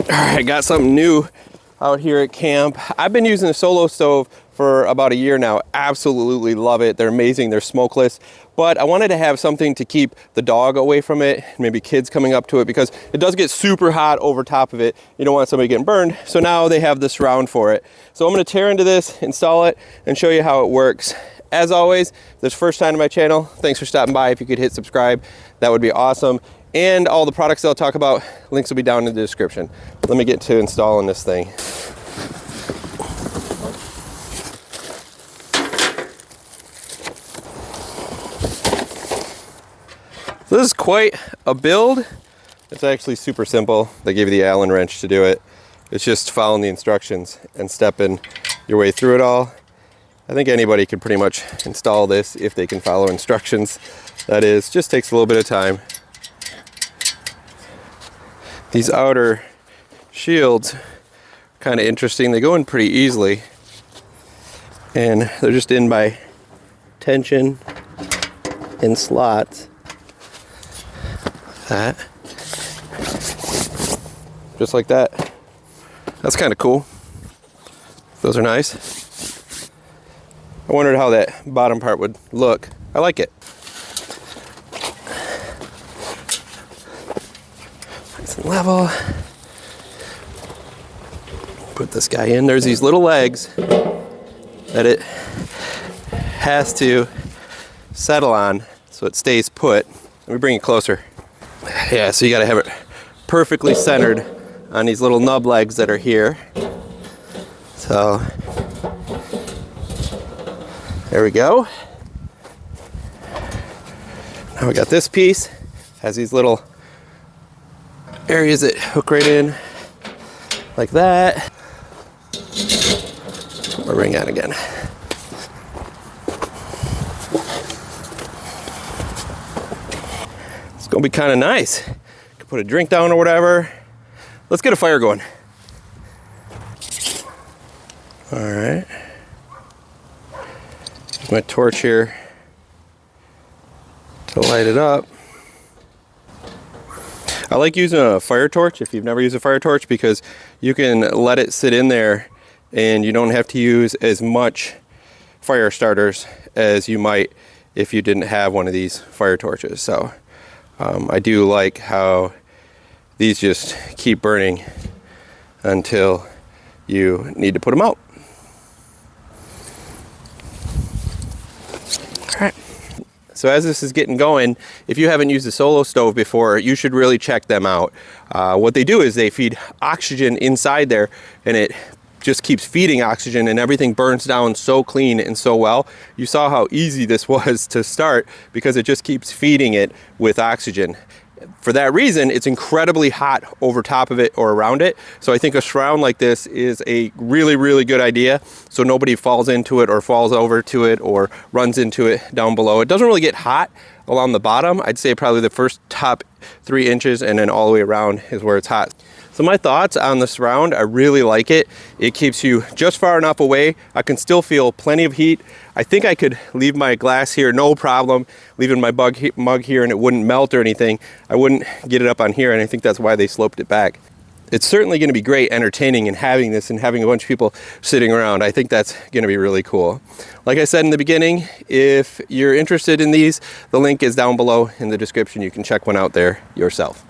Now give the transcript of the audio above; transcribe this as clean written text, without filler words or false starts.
All right, got something new out here at camp. I've been using the Solostove for about a year now. Absolutely love it. They're amazing. They're smokeless. But I wanted to have something to keep the dog away from it, maybe kids coming up to it, because it does get super hot over top of it. You don't want somebody getting burned. So now they have the surround for it. So I'm going to tear into this, install it, and show you how it works. As always, if this is the first time to my channel, thanks for stopping by. If you could hit subscribe, that would be awesome. And all the products I'll talk about, links will be down in the description. Let me get to installing this thing. So this is quite a build. It's actually super simple. They gave you the Allen wrench to do it. It's just following the instructions and stepping your way through it all. I think anybody can pretty much install this if they can follow instructions. That is, just takes a little bit of time. These outer shields are kind of interesting. They go in pretty easily, and they're just in by tension in slots. That. Just like that. That's kind of cool. Those are nice. I wondered how that bottom part would look. I like it. Nice and level. Put this guy in. There's these little legs that it has to settle on so it stays put. Let me bring it closer. Yeah, so you gotta have it perfectly centered on these little nub legs that are here. So, there we go. Now we got this piece. Has these little areas that hook right in, like that. Put my ring on again. It's gonna be kind of nice. Could put a drink down or whatever. Let's get a fire going. All right. Use my torch here to light it up. I like using a fire torch if you've never used a fire torch, because you can let it sit in there and you don't have to use as much fire starters as you might if you didn't have one of these fire torches. So I do like how these just keep burning until you need to put them out. All right. So as this is getting going, if you haven't used a Solostove before, you should really check them out. What they do is they feed oxygen inside there, and it just keeps feeding oxygen, and everything burns down so clean and so well. You saw how easy this was to start because it just keeps feeding it with oxygen. For that reason, it's incredibly hot over top of it or around it. So I think a surround like this is a really, really good idea, so nobody falls into it or falls over to it or runs into it down below. It doesn't really get hot along the bottom. I'd say probably the first top 3 inches, and then all the way around is where it's hot. So my thoughts on the surround, I really like it. It keeps you just far enough away. I can still feel plenty of heat. I think I could leave my glass here, no problem, leaving my mug here, and it wouldn't melt or anything. I wouldn't get it up on here, and I think that's why they sloped it back. It's certainly gonna be great entertaining and having this and having a bunch of people sitting around. I think that's gonna be really cool. Like I said in the beginning, if you're interested in these, the link is down below in the description. You can check one out there yourself.